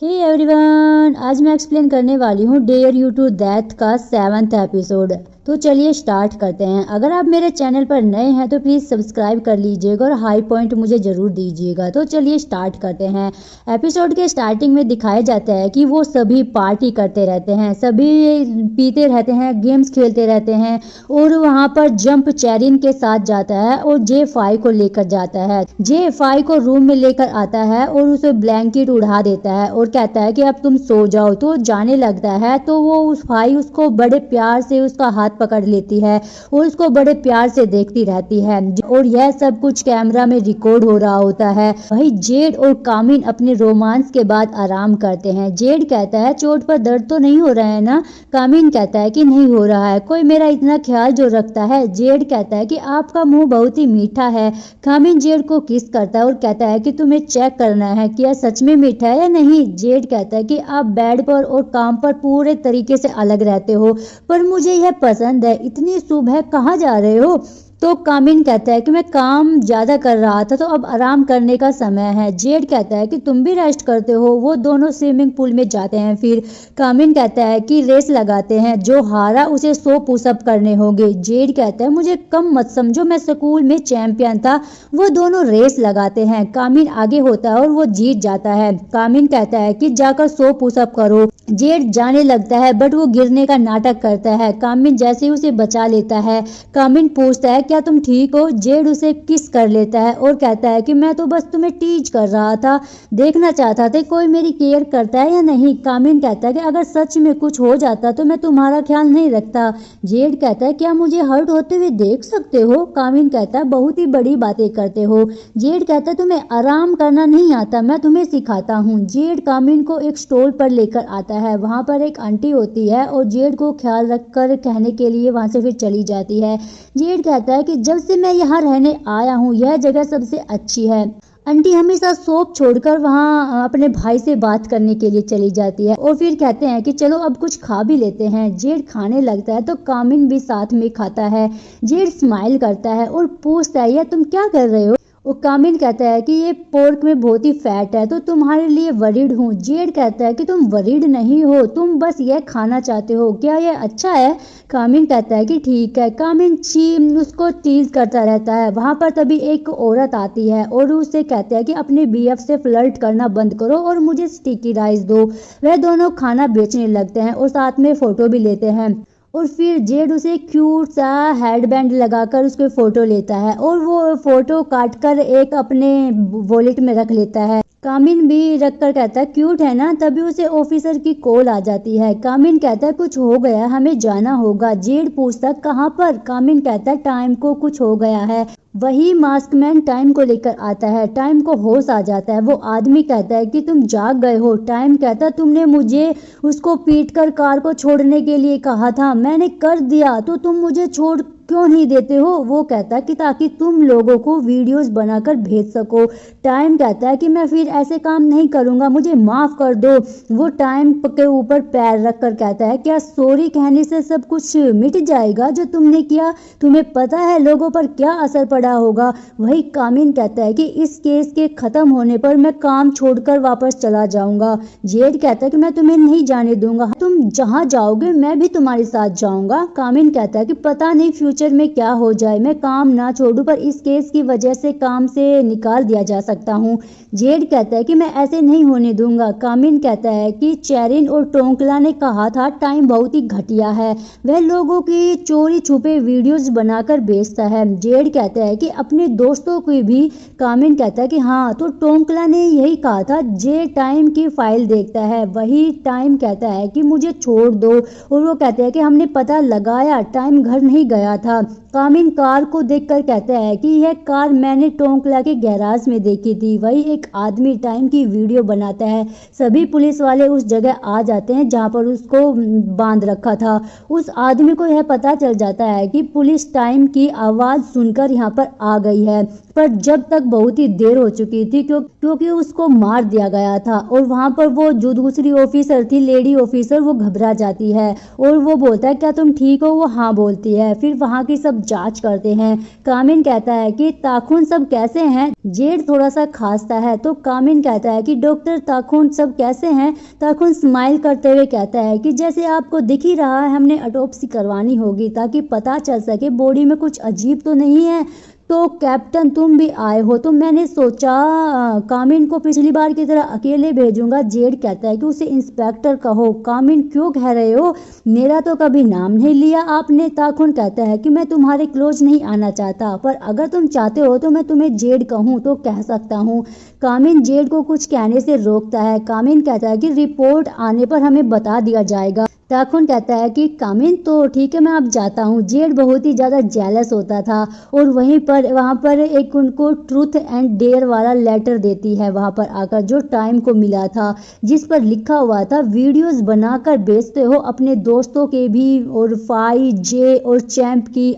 Hey everyone, आज मैं explain करने वाली हूँ डेयर यू टू डेथ का 7th एपिसोड। तो चलिए स्टार्ट करते हैं। अगर आप मेरे चैनल पर नए हैं तो प्लीज़ सब्सक्राइब कर लीजिएगा और हाई पॉइंट मुझे ज़रूर दीजिएगा। तो चलिए स्टार्ट करते हैं। एपिसोड के स्टार्टिंग में दिखाया जाता है कि वो सभी पार्टी करते रहते हैं, सभी पीते रहते हैं, गेम्स खेलते रहते हैं और वहाँ पर जंप चेरिन के साथ जाता है और J5 को लेकर जाता है। J5 को रूम में लेकर आता है और उसे ब्लैंकेट उड़ा देता है और कहता है कि अब तुम सो जाओ। तो जाने लगता है तो वो उस भाई उसको बड़े प्यार से उसका हाथ पकड़ लेती है और उसको बड़े प्यार से देखती रहती है और यह सब कुछ कैमरा में रिकॉर्ड हो रहा होता है। वही जेड और कामिन अपने रोमांस के बाद आराम करते हैं। जेड कहता है चोट पर दर्द तो नहीं हो रहा है ना? कामिन कहता है कि नहीं हो रहा है, कोई मेरा इतना ख्याल जो रखता है। जेड कहता है कि आपका मुंह बहुत ही मीठा है। कामिन जेड को किस करता है और कहता है कि तुम्हें चेक करना है कि यह सच में मीठा है या नहीं। जेड कहता है कि आप बेड पर और काम पर पूरे तरीके से अलग रहते हो, पर मुझे यह पसंद है। इतनी सुबह कहाँ जा रहे हो? तो कामिन कहता है कि मैं काम ज्यादा कर रहा था तो अब आराम करने का समय है। जेड कहता है कि तुम भी रेस्ट करते हो। वो दोनों स्विमिंग पूल में जाते हैं। फिर कामिन कहता है कि रेस लगाते हैं, जो हारा उसे 100 पुशअप करने होंगे। जेड कहता है मुझे कम मत समझो, मैं स्कूल में चैंपियन था। वो दोनों रेस लगाते हैं। कामिन आगे होता है और वो जीत जाता है। कामिन कहता है कि जाकर 100 पुशअप करो। जेड जाने लगता है बट वो गिरने का नाटक करता है। कामिन जैसे ही उसे बचा लेता है। कामिन पूछता है क्या तुम ठीक हो? जेड उसे किस कर लेता है और कहता है कि मैं तो बस तुम्हें टीज कर रहा था, देखना चाहता था कोई मेरी केयर करता है या नहीं। कामिन कहता है कि अगर सच में कुछ हो जाता तो मैं तुम्हारा ख्याल नहीं रखता। जेड कहता है क्या मुझे हर्ट होते हुए देख सकते हो? कामिन कहता है बहुत ही बड़ी बातें करते हो। जेड कहता है तुम्हें आराम करना नहीं आता, मैं तुम्हें सिखाता हूँ। जेड कामिन को एक स्टॉल पर लेकर आता है। वहाँ पर एक आंटी होती है और जेड को ख्याल रखकर कहने के लिए वहाँ से फिर चली जाती है। जेड कहता है कि जब से मैं यहाँ रहने आया हूँ यह जगह सबसे अच्छी है। आंटी हमेशा शॉप छोड़कर वहाँ अपने भाई से बात करने के लिए चली जाती है और फिर कहते हैं कि चलो अब कुछ खा भी लेते हैं। जेड खाने लगता है तो कामिन भी साथ में खाता है। जेड स्माइल करता है और पूछता है यह तुम क्या कर रहे हो? वो कामिन कहता है कि ये पोर्क में बहुत ही फैट है तो तुम्हारे लिए वरीड हूँ। जेड कहता है कि तुम वरीड नहीं हो, तुम बस यह खाना चाहते हो, क्या यह अच्छा है? कामिन कहता है कि ठीक है। कामिन उसको टीज करता रहता है। वहां पर तभी एक औरत आती है और उसे कहते हैं कि अपने बीएफ से फ्लर्ट करना बंद करो और मुझे स्टिकी राइस दो। वह दोनों खाना बेचने लगते हैं और साथ में फोटो भी लेते हैं और फिर जेड उसे क्यूट सा हेडबैंड लगाकर उसके फोटो लेता है और वो फोटो काटकर एक अपने वॉलेट में रख लेता है। कामिन भी रखकर कहता है क्यूट है ना? तभी उसे ऑफिसर की कॉल आ जाती है। कामिन कहता है कुछ हो गया, हमें जाना होगा। जेड पूछता कहाँ पर? कामिन कहता है टाइम को कुछ हो गया है। वही मास्कमैन टाइम को लेकर आता है। टाइम को होश आ जाता है। वो आदमी कहता है कि तुम जाग गए हो। टाइम कहता है तुमने मुझे उसको पीटकर कार को छोड़ने के लिए कहा था, मैंने कर दिया, तो तुम मुझे छोड़ क्यों नहीं देते हो? वो कहता है कि ताकि तुम लोगों को वीडियोस बनाकर भेज सको। टाइम कहता है कि मैं फिर ऐसे काम नहीं करूंगा, मुझे माफ कर दो। वो टाइम के ऊपर पैर रखकर कहता है क्या सॉरी कहने से सब कुछ मिट जाएगा जो तुमने किया? तुम्हें पता है लोगों पर क्या असर पड़ा होगा? वही कामिन कहता है कि इस केस के खत्म होने पर मैं काम छोड़कर वापस चला जाऊंगा। जेड कहता है कि मैं तुम्हें नहीं जाने दूंगा, तुम जहाँ जाओगे मैं भी तुम्हारे साथ जाऊंगा। कामिन कहता है कि पता नहीं फ्यूचर में क्या हो जाए, मैं काम ना छोड़ूं पर इस केस की वजह से काम से निकाल दिया जा सकता हूँ। जेड कहता है कि मैं ऐसे नहीं होने दूंगा। कामिन कहता है कि चेरिन और टोंकला ने कहा था टाइम बहुत ही घटिया है, वह लोगों की चोरी छुपे वीडियोस बनाकर बेचता है। जेड कहता है कि अपने दोस्तों को भी। कामिन कहता है कि हाँ, तो टोंकला ने यही कहा था। जे टाइम की फाइल देखता है। वही टाइम कहता है कि मुझे छोड़ दो और वो कहते हैं कि हमने पता लगाया टाइम घर नहीं गया था। कामिन कार को देखकर कहता है कि यह कार मैंने टोंकला के गैराज में देखी थी। वही एक आदमी टाइम की वीडियो बनाता है। सभी पुलिस वाले उस जगह आ जाते हैं जहां पर उसको बांध रखा था। उस आदमी को यह पता चल जाता है कि पुलिस टाइम की आवाज सुनकर यहाँ पर आ गई है, पर जब तक बहुत ही देर हो चुकी थी क्योंकि उसको मार दिया गया था। और वहां पर वो जो दूसरी ऑफिसर थी, लेडी ऑफिसर, वो घबरा जाती है और वो बोलता है क्या तुम ठीक हो? वो हाँ बोलती है। फिर वहां वहाँ की सब जांच करते हैं। कामिन कहता है कि ताखुन सब कैसे हैं। जेड थोड़ा सा खांसता है तो कामिन कहता है कि डॉक्टर ताखुन सब कैसे हैं। ताखुन स्माइल करते हुए कहता है कि जैसे आपको दिख ही रहा है, हमने ऑटोप्सी करवानी होगी ताकि पता चल सके बॉडी में कुछ अजीब तो नहीं है। तो कैप्टन तुम भी आए हो तो मैंने सोचा कामिन को पिछली बार की तरह अकेले भेजूंगा। जेड कहता है कि उसे इंस्पेक्टर कहो। कामिन क्यों कह रहे हो, मेरा तो कभी नाम नहीं लिया आपने। ताखुन कहता है कि मैं तुम्हारे क्लोज नहीं आना चाहता, पर अगर तुम चाहते हो तो मैं तुम्हें जेड कहूँ तो कह सकता हूँ। कामिन जेड को कुछ कहने से रोकता है। कामिन कहता है कि रिपोर्ट आने पर हमें बता दिया जाएगा। ताखुन कहता है कि कामिन तो ठीक है, मैं अब जाता हूँ। जेड बहुत ही ज़्यादा जेलस होता था और वहाँ पर एक उनको ट्रूथ एंड डेयर वाला लेटर देती है वहाँ पर आकर, जो टाइम को मिला था, जिस पर लिखा हुआ था वीडियोस बनाकर बेचते हो अपने दोस्तों के भी और फाई जे और चैंप की।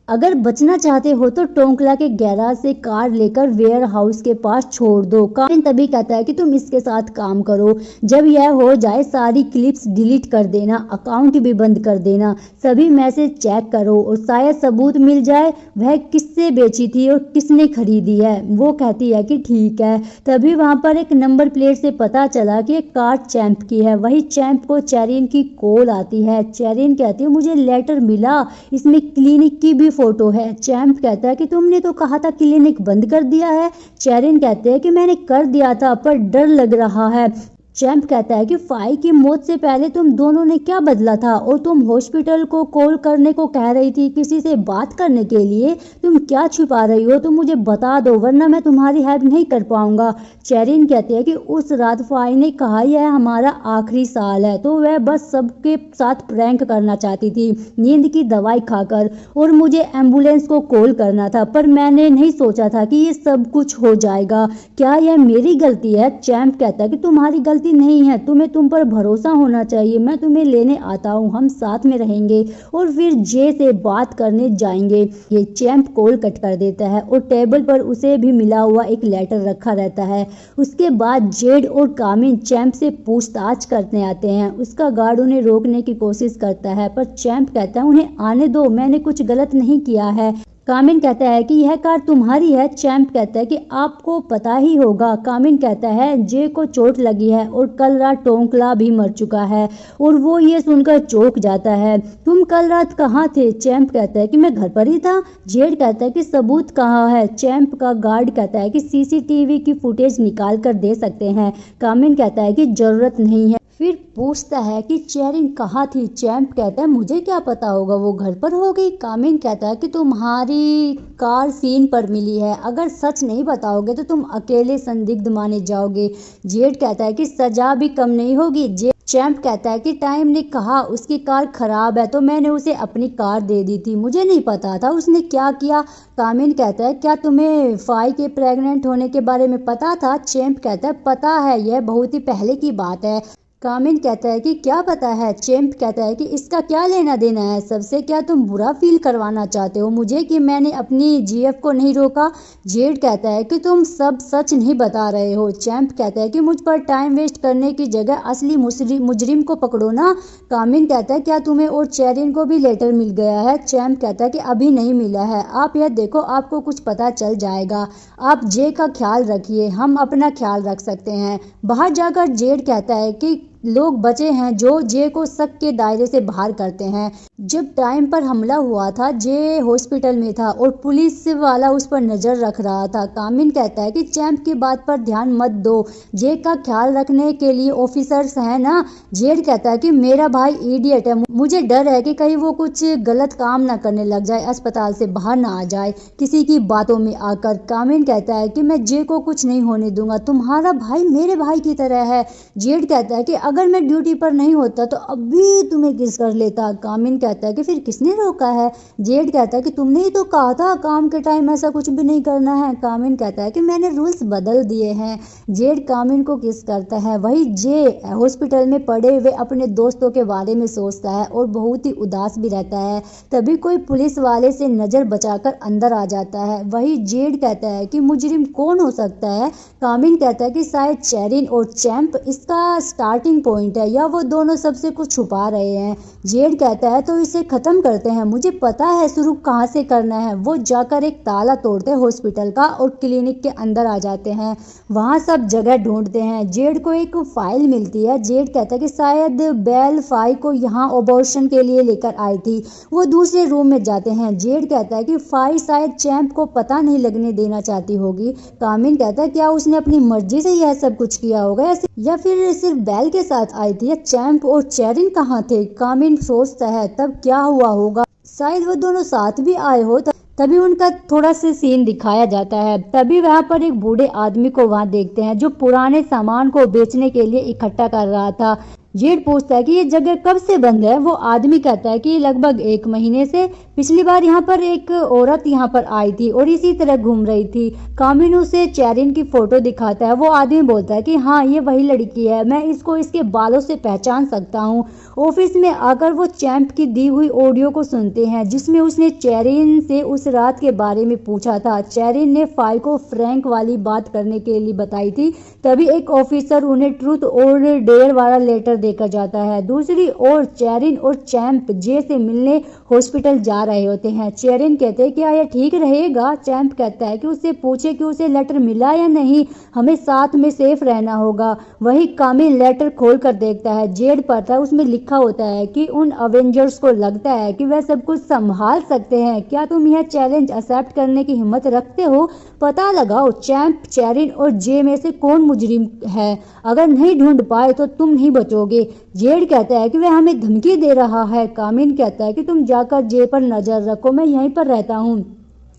अगर बचना चाहते हो तो टोंकला के गैराज से कार लेकर वेयर हाउस के पास छोड़ दो। कामिन तभी कहता है कि तुम इसके साथ काम करो, जब यह हो जाए सारी क्लिप्स डिलीट कर देना, अकाउंट भी बंद कर देना, सभी मैसेज चेक करो और शायद सबूत मिल जाए वह किससे बेची थी और किसने खरीदी है। वो कहती है कि ठीक है। तभी वहां पर एक नंबर प्लेट से पता चला कि एक कार चैंप की है। वही चैंप को चेरिन की कॉल आती है। चेरिन कहती है मुझे लेटर मिला, इसमें क्लिनिक की भी फोटो है। चैंप कहता है कि तुमने तो कहा था क्लिनिक बंद कर दिया है। चेरिन कहते हैं कि मैंने कर दिया था पर डर लग रहा है। चैंप कहता है कि फाई की मौत से पहले तुम दोनों ने क्या बदला था और तुम हॉस्पिटल को कॉल करने को कह रही थी किसी से बात करने के लिए। तुम क्या छिपा रही हो, तुम मुझे बता दो वरना मैं तुम्हारी हेल्प नहीं कर पाऊंगा। चेरिन कहते हैं कि उस रात फाई ने कहा यह हमारा आखिरी साल है तो वह बस सबके साथ प्रैंक करना चाहती थी नींद की दवाई खाकर, और मुझे एम्बुलेंस को कॉल करना था, पर मैंने नहीं सोचा था कि ये सब कुछ हो जाएगा। क्या यह मेरी गलती है? चैंप कहता है कि तुम्हारी गलती नहीं है, तुम्हें तुम पर भरोसा होना चाहिए। मैं तुम्हें लेने आता हूँ, हम साथ में रहेंगे और फिर जे से बात करने जाएंगे। ये चैंप कॉल कट कर देता है और टेबल पर उसे भी मिला हुआ एक लेटर रखा रहता है। उसके बाद जेड और कामिन चैंप से पूछताछ करने आते हैं। उसका गार्ड उन्हें रोकने की कोशिश करता है पर चैंप कहता है उन्हें आने दो, मैंने कुछ गलत नहीं किया है। कामिन कहता है कि यह कार तुम्हारी है। चैंप कहता है कि आपको पता ही होगा। कामिन कहता है जे को चोट लगी है और कल रात टोंकला भी मर चुका है और वो ये सुनकर चौंक जाता है। तुम कल रात कहाँ थे? चैंप कहता है कि मैं घर पर ही था। जेड कहता है कि सबूत कहाँ है? चैंप का गार्ड कहता है कि सीसीटीवी की फुटेज निकाल कर दे सकते हैं। कामिन कहता है कि जरूरत नहीं है। फिर पूछता है कि चेरिन कहाँ थी? चैंप कहता है मुझे क्या पता होगा, वो घर पर होगी। कामिन कहता है कि तुम्हारी कार सीन पर मिली है, अगर सच नहीं बताओगे तो तुम अकेले संदिग्ध माने जाओगे। जेड कहता है कि सजा भी कम नहीं होगी। चैंप कहता है कि टाइम ने कहा उसकी कार खराब है तो मैंने उसे अपनी कार दे दी थी, मुझे नहीं पता था उसने क्या किया। कामिन कहता है क्या तुम्हें फाई के प्रेग्नेंट होने के बारे में पता था? चैंप कहता है पता है, यह बहुत ही पहले की बात है। कामिन कहता है कि क्या पता है? चैंप कहता है कि इसका क्या लेना देना है सबसे, क्या तुम बुरा फील करवाना चाहते हो मुझे कि मैंने अपनी जीएफ को नहीं रोका? जेड कहता है कि तुम सब सच नहीं बता रहे हो। चैंप कहता है कि मुझ पर टाइम वेस्ट करने की जगह असली मुजरिम को पकड़ो ना। कामिन कहता है क्या तुम्हें और चेरिन को भी लेटर मिल गया है? चैंप कहता है कि अभी नहीं मिला है, आप यह देखो आपको कुछ पता चल जाएगा। आप जे का ख्याल रखिए, हम अपना ख्याल रख सकते हैं। बाहर जाकर जेड कहता है कि लोग बचे हैं जो जे को शक के दायरे से बाहर करते हैं। जब टाइम पर हमला हुआ था जे हॉस्पिटल में था और पुलिस वाला उस पर नजर रख रहा था। कामिन कहता है कि चैंप की बात पर ध्यान मत दो, जे का ख्याल रखने के लिए ऑफिसर्स हैं ना। जेड कहता है कि मेरा भाई इडियट है, मुझे डर है कि कहीं वो कुछ गलत काम ना करने लग जाए, अस्पताल से बाहर ना आ जाए किसी की बातों में आकर। कामिन कहता है कि मैं जे को कुछ नहीं होने दूंगा, तुम्हारा भाई मेरे भाई की तरह है। जेड कहता है कि अगर मैं ड्यूटी पर नहीं होता तो अभी तुम्हें किस कर लेता। कामिन कहता है कि फिर किसने रोका है? जेड कहता है कि तुमने ही तो कहा था काम के टाइम ऐसा कुछ भी नहीं करना है। कामिन कहता है कि मैंने रूल्स बदल दिए हैं। जेड कामिन को किस करता है। वही जे हॉस्पिटल में पड़े हुए अपने दोस्तों के बारे में सोचता है और बहुत ही उदास भी रहता है। तभी कोई पुलिस वाले से नजर बचाकर अंदर आ जाता है। वही जेड कहता है कि मुजरिम कौन हो सकता है? कामिन कहता है कि शायद चेरिन और चैंप। इसका स्टार्टिंग पॉइंट है या वो दोनों सबसे कुछ छुपा रहे हैं। जेड कहता है तो इसे खत्म करते हैं, मुझे पता है शुरू कहाँ से करना है। वो जाकर एक ताला तोड़ते हैं हॉस्पिटल का और क्लिनिक के अंदर आ जाते हैं। वहाँ सब जगह ढूंढते हैं। जेड को एक फाइल मिलती है। जेड कहता है कि शायद बेल फाई को यहाँ अबॉर्शन के लिए लेकर आई थी। वो दूसरे रूम में जाते हैं। जेड कहता है कि फाई शायद चैंप को पता नहीं लगने देना चाहती होगी। कामिन कहता है क्या उसने अपनी मर्जी से यह सब कुछ किया होगा या फिर सिर्फ बेल के साथ आई थी, या चैंप और चेरिन कहाँ थे। कामिन सोचता है तब क्या हुआ होगा, शायद वो दोनों साथ भी आए हो। तभी उनका थोड़ा सा सीन दिखाया जाता है। तभी वहाँ पर एक बूढ़े आदमी को वहाँ देखते हैं जो पुराने सामान को बेचने के लिए इकट्ठा कर रहा था। जेड पूछता है कि ये जगह कब से बंद है। वो आदमी कहता है कि लगभग 1 महीने से। पिछली बार यहाँ पर एक औरत यहाँ पर आई थी और इसी तरह घूम रही थी। कामिन उसे चेरिन की फोटो दिखाता है। वो आदमी बोलता है कि हाँ ये वही लड़की है, मैं इसको इसके बालों से पहचान सकता हूँ। ऑफिस में आकर वो चैंप की दी हुई ऑडियो को सुनते हैं जिसमें उसने चेरिन से उस रात के बारे में पूछा था। चेरिन ने फाई को फ्रैंक वाली बात करने के लिए बताई थी। तभी एक ऑफिसर उन्हें ट्रूथ और डेयर वाला लेटर देकर जाता है। दूसरी ओर चेरिन और चैंप जे से मिलने हॉस्पिटल जा रहे होते हैं। चेरिन कहते हैं क्या यह ठीक रहेगा। चैंप कहता है कि उससे पूछे कि उसे लेटर मिला या नहीं, हमें साथ में सेफ रहना होगा। वही कामिल लेटर खोल कर देखता है। जेड पढ़ता है, उसमें लिखा होता है कि उन अवेंजर्स को लगता है कि वह सब कुछ संभाल सकते हैं, क्या तुम यह चैलेंज एक्सेप्ट करने की हिम्मत रखते हो। पता लगाओ चैंप, चेरिन और जे में से कौन मुजरिम है। अगर नहीं ढूंढ पाए तो तुम नहीं बचोगे। जेड कहता है कि वह हमें धमकी दे रहा है। कामिन कहता है कि तुम जाकर जे पर नजर रखो, मैं यहीं पर रहता हूँ।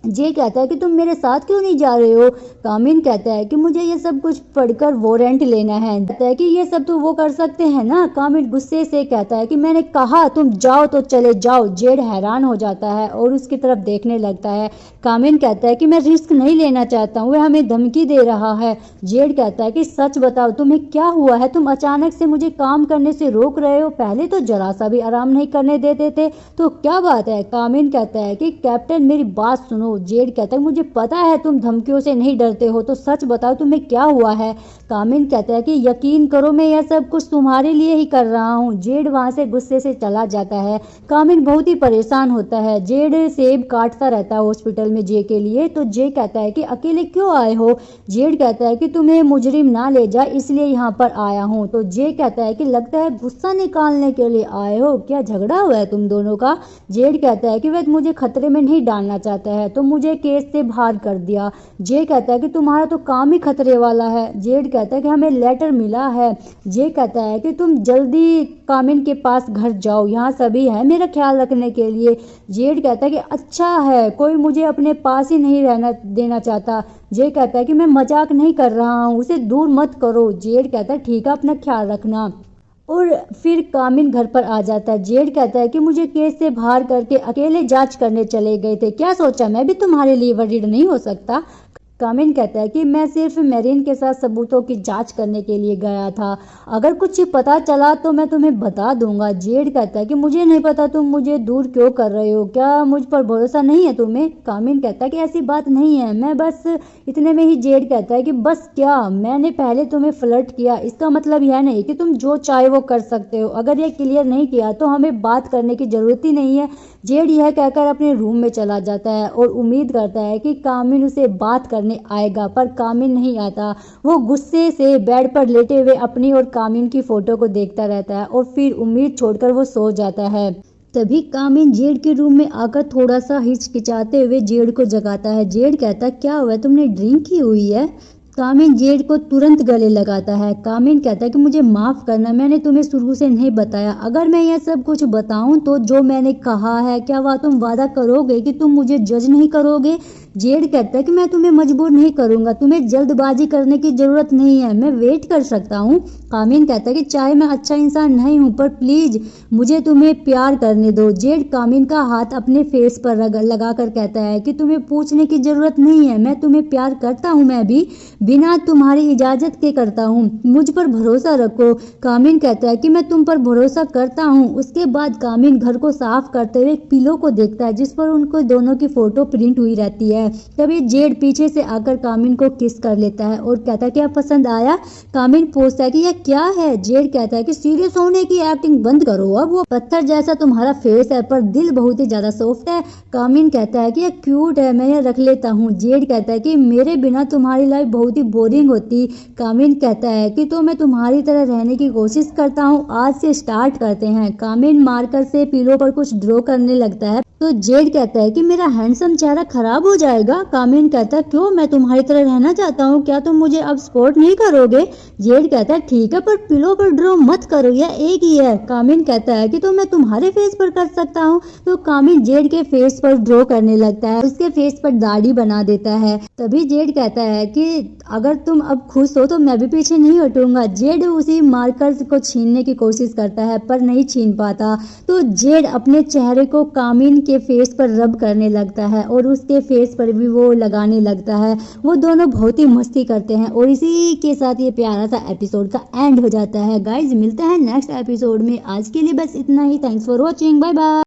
जे कहता है कि तुम मेरे साथ क्यों नहीं जा रहे हो। कामिन कहता है कि मुझे ये सब कुछ पढ़कर वारंट लेना है। कहता है कि ये सब तो वो कर सकते हैं ना। कामिन गुस्से से कहता है कि मैंने कहा तुम जाओ तो चले जाओ। जेड हैरान हो जाता है और उसकी तरफ देखने लगता है। कामिन कहता है कि मैं रिस्क नहीं लेना चाहता हूँ, वह हमें धमकी दे रहा है। जेड कहता है कि सच बताओ तुम्हें क्या हुआ है, तुम अचानक से मुझे काम करने से रोक रहे हो, पहले तो जरा सा भी आराम नहीं करने देते थे, तो क्या बात है। कामिन कहता है कि कैप्टन मेरी बात सुनो। जेड कहता है मुझे पता है तुम धमकियों से नहीं डरते हो, तो सच बताओ तुम्हें क्या हुआ है। कामिन कहता है कि यकीन करो मैं यह सब कुछ तुम्हारे लिए ही कर रहा हूँ। जेड वहां से गुस्से से चला जाता है। कामिन बहुत ही परेशान होता है। जेड सेब काटता रहता है हॉस्पिटल में जे के लिए। तो जे कहता है कि अकेले क्यों आए हो। जेड कहता है कि तुम्हें मुजरिम ना ले जाए इसलिए यहाँ पर आया हूँ। तो जे कहता है कि लगता है गुस्सा निकालने के लिए आए हो, क्या झगड़ा हुआ है तुम दोनों का। जेड कहता है कि वह मुझे खतरे में नहीं डालना चाहता है तो मुझे केस से बाहर कर दिया। जे कहता है कि तुम्हारा तो काम ही खतरे वाला है। जेड कहता है कि हमें लेटर मिला है। जे कहता है कि तुम जल्दी कामिन के पास घर जाओ, यहाँ सभी है मेरा ख्याल रखने के लिए। जेड कहता है कि अच्छा है, कोई मुझे अपने पास ही नहीं रहना देना चाहता। जे कहता है कि मैं मजाक नहीं कर रहा हूँ, उसे दूर मत करो। जेड कहता है ठीक है, अपना ख्याल रखना। और फिर कामिन घर पर आ जाता है। जेड कहता है कि मुझे केस से बाहर करके अकेले जांच करने चले गए थे, क्या सोचा मैं भी तुम्हारे लिए वरीड नहीं हो सकता। कामिन कहता है कि मैं सिर्फ मेरिन के साथ सबूतों की जांच करने के लिए गया था, अगर कुछ पता चला तो मैं तुम्हें बता दूंगा। जेड कहता है कि मुझे नहीं पता तुम मुझे दूर क्यों कर रहे हो, क्या मुझ पर भरोसा नहीं है तुम्हें। कामिन कहता है कि ऐसी बात नहीं है, मैं बस इतने में ही जेड कहता है कि बस क्या, मैंने पहले तुम्हें फ्लर्ट किया, इसका मतलब यह नहीं कि तुम जो चाहे वो कर सकते हो। अगर ये क्लियर नहीं किया तो हमें बात करने की जरूरत ही नहीं है। जेड यह कहकर अपने रूम में चला जाता है और उम्मीद करता है कि कामिन उसे बात करने आएगा, पर कामिन नहीं आता। वो गुस्से से बेड पर लेटे हुए अपनी और कामिन की फोटो को देखता रहता है और फिर उम्मीद छोड़कर वो सो जाता है। तभी कामिन जेड के रूम में आकर थोड़ा सा हिचकिचाते हुए जेड को जगाता है। जेड कहता है क्या हुआ, तुमने ड्रिंक की हुई है। कामिन जेड को तुरंत गले लगाता है। कामिन कहता है कि मुझे माफ करना, मैंने तुम्हें शुरू से नहीं बताया, अगर मैं यह सब कुछ बताऊं तो जो मैंने कहा है, क्या वह तुम वादा करोगे कि तुम मुझे जज नहीं करोगे। जेड कहता है कि मैं तुम्हें मजबूर नहीं करूंगा, तुम्हें जल्दबाजी करने की जरूरत नहीं है, मैं वेट कर सकता हूँ। कामिन कहता है कि चाहे मैं अच्छा इंसान नहीं हूँ पर प्लीज मुझे तुम्हें प्यार करने दो। जेड कामिन का हाथ अपने फेस पर लगा कर कहता है कि तुम्हें पूछने की जरूरत नहीं है, मैं तुम्हें प्यार करता हूँ मैं भी। बिना तुम्हारी इजाजत के करता हूँ, मुझ पर भरोसा रखो। कामिन कहता है कि मैं तुम पर भरोसा करता हूँ। उसके बाद कामिन घर को साफ करते हुए एक पिलो को देखता है जिस पर उनको दोनों की फोटो प्रिंट हुई रहती है। तभी जेड पीछे से आकर कामिन को किस कर लेता है और कहता है क्या पसंद आया। कामिन पूछता है कि यह क्या है। जेड कहता है कि सीरियस होने की एक्टिंग बंद करो, अब वो पत्थर जैसा तुम्हारा फेस है पर दिल बहुत ही ज्यादा सॉफ्ट है। कामिन कहता है कि यह क्यूट है, मैं यह रख लेता हूँ। जेड कहता है कि मेरे बिना तुम्हारी लाइफ बहुत ही बोरिंग होती। कामिन कहता है कि तो मैं तुम्हारी तरह रहने की कोशिश करता हूँ, आज से स्टार्ट करते हैं। कामिन मार्कर से पिलो पर कुछ ड्रॉ करने लगता है तो जेड कहता है कि मेरा हैंडसम चेहरा खराब हो जाएगा। कामिन कहता है क्यों, मैं तुम्हारी तरह रहना चाहता हूँ, क्या तुम मुझे अब सपोर्ट नहीं करोगे। जेड कहता है ठीक है पर पिलो पर ड्रॉ मत करो, यह एक ही है। कामिन कहता है कि तो मैं तुम्हारे फेस पर कर सकता हूँ। तो कामिन जेड के फेस पर ड्रॉ करने लगता है, उसके फेस पर दाढ़ी बना देता है। तभी जेड कहता है कि अगर तुम अब खुश हो तो मैं भी पीछे नहीं हटूंगा। जेड उसी मार्कर को छीनने की कोशिश करता है पर नहीं छीन पाता। तो जेड अपने चेहरे को कामिन के फेस पर रब करने लगता है और उसके फेस पर भी वो लगाने लगता है। वो दोनों बहुत ही मस्ती करते हैं और इसी के साथ ये प्यारा सा एपिसोड का एंड हो जाता है। गाइज मिलते हैं नेक्स्ट एपिसोड में, आज के लिए बस इतना ही। Thanks for watching, bye bye.